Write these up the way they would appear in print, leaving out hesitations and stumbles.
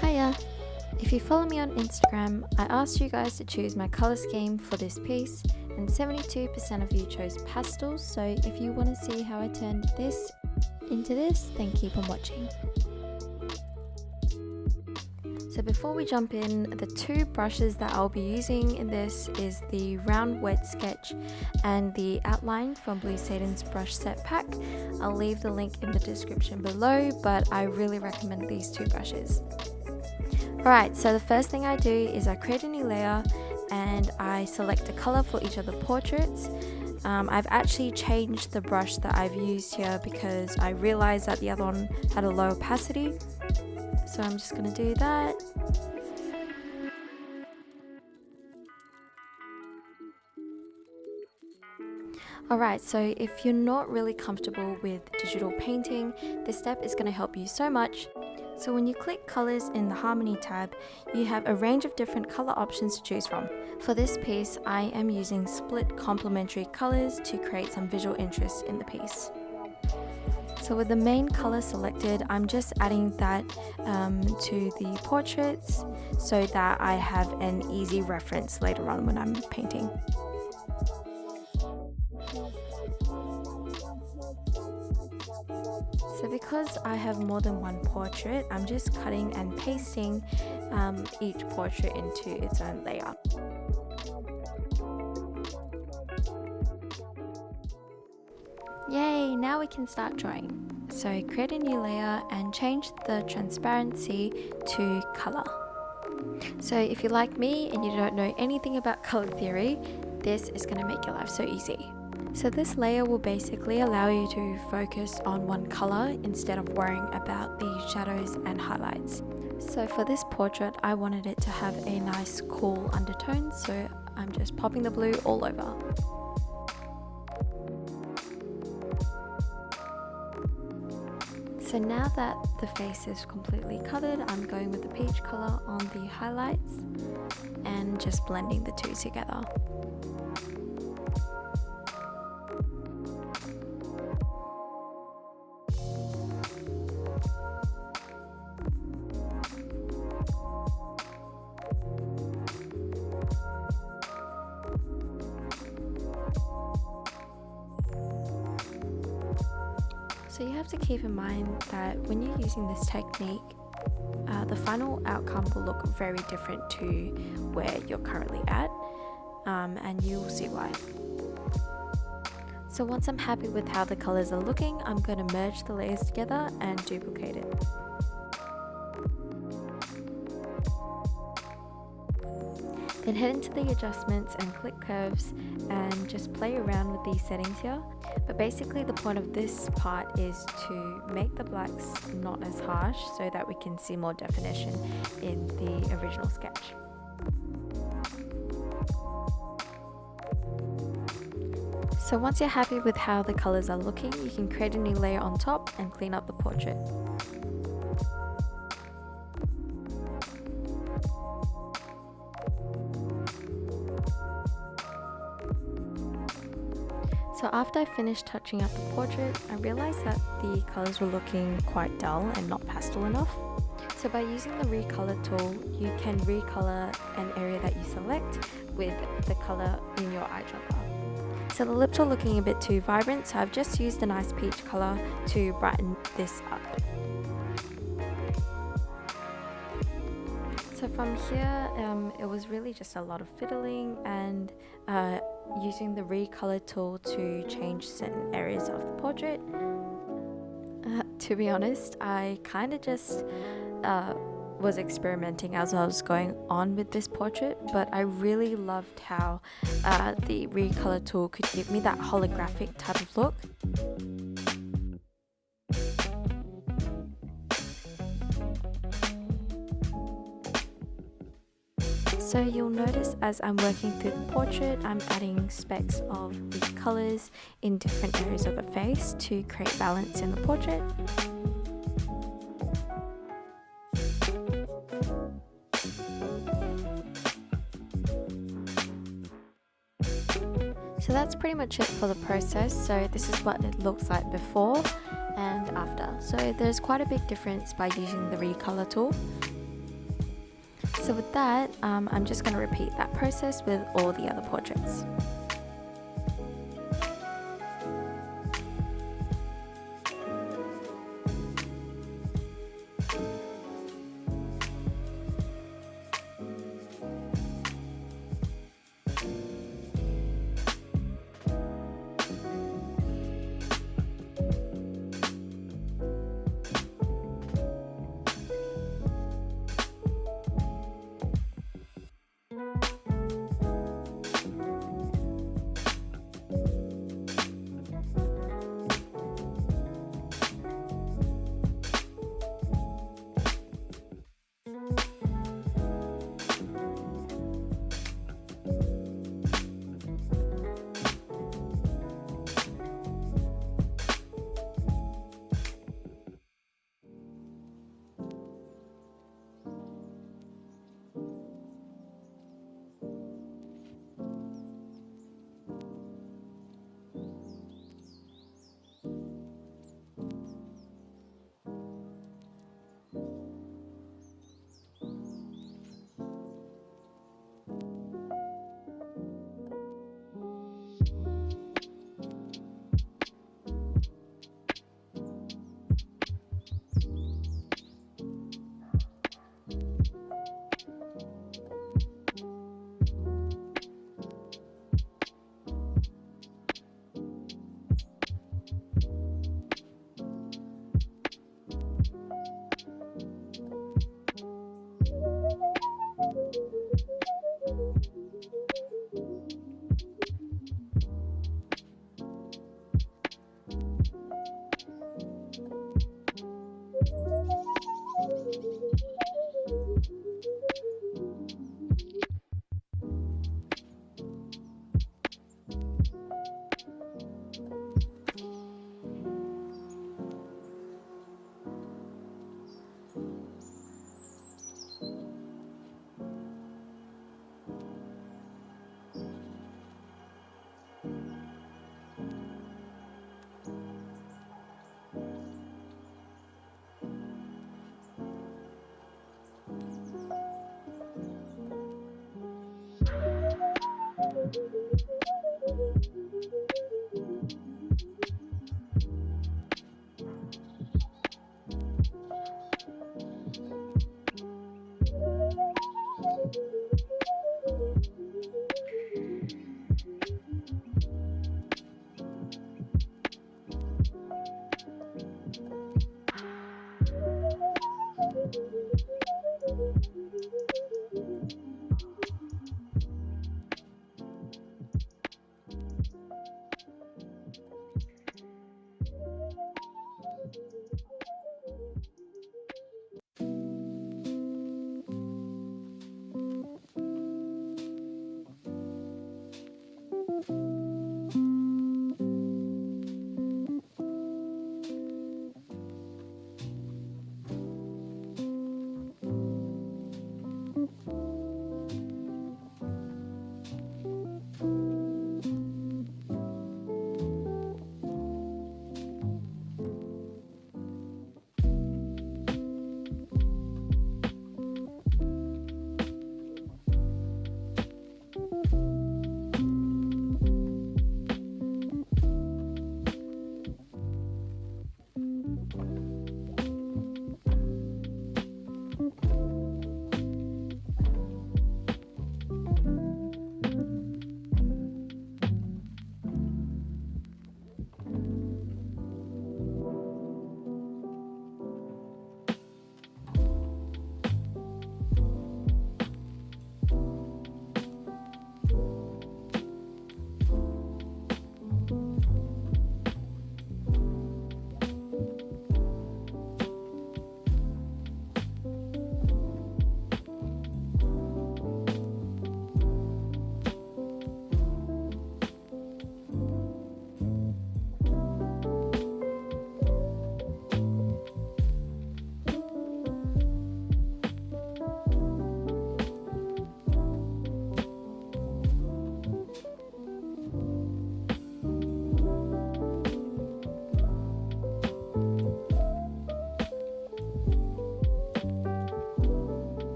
Hiya! If you follow me on Instagram, I asked you guys to choose my color scheme for this piece, and 72% of you chose pastels, so if you want to see how I turned this into this, then keep on watching. So before we jump in, the two brushes that I'll be using in this is the round wet sketch and the outline from Bluessatan's brush set pack. I'll leave the link in the description below, but I really recommend these two brushes. Alright, so the first thing I do is I create a new layer and I select a color for each of the portraits. I've actually changed the brush that I've used here because I realized that the other one had a low opacity. So I'm just going to do that. Alright, so if you're not really comfortable with digital painting, this step is going to help you so much. So when you click colors in the Harmony tab, you have a range of different color options to choose from. For this piece, I am using split complementary colors to create some visual interest in the piece. So with the main color selected, I'm just adding that to the portraits so that I have an easy reference later on when I'm painting. So because I have more than one portrait, I'm just cutting and pasting each portrait into its own layer. Yay, now we can start drawing. So create a new layer and change the transparency to color. So if you're like me and you don't know anything about color theory, this is going to make your life so easy. So this layer will basically allow you to focus on one color instead of worrying about the shadows and highlights. So for this portrait, I wanted it to have a nice cool undertone, so I'm just popping the blue all over. So now that the face is completely covered, I'm going with the peach color on the highlights and just blending the two together. So you have to keep in mind that when you're using this technique, the final outcome will look very different to where you're currently at, and you will see why. So once I'm happy with how the colors are looking, I'm going to merge the layers together and duplicate it. Then head into the adjustments and click curves and just play around with these settings here. But basically the point of this part is to make the blacks not as harsh so that we can see more definition in the original sketch. So once you're happy with how the colors are looking, you can create a new layer on top and clean up the portrait. So after I finished touching up the portrait, I realized that the colors were looking quite dull and not pastel enough. So by using the recolor tool, you can recolor an area that you select with the color in your eyedropper. So the lips are looking a bit too vibrant, so I've just used a nice peach color to brighten this up. So from here, it was really just a lot of fiddling and using the recolor tool to change certain areas of the portrait. To be honest, I kind of just was experimenting as I was going on with this portrait, but I really loved how the recolor tool could give me that holographic type of look. So you'll notice as I'm working through the portrait, I'm adding specks of the colours in different areas of the face to create balance in the portrait. So that's pretty much it for the process. So this is what it looks like before, and after. So there's quite a big difference by using the recolor tool. So with that, I'm just going to repeat that process with all the other portraits.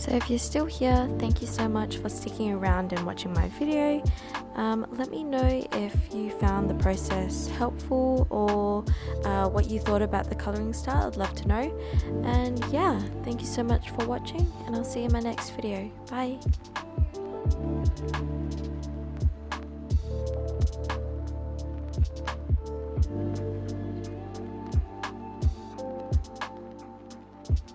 So if you're still here, thank you so much for sticking around and watching my video. Let me know if you found the process helpful or what you thought about the coloring style. I'd love to know. And yeah, thank you so much for watching, and I'll see you in my next video. Bye.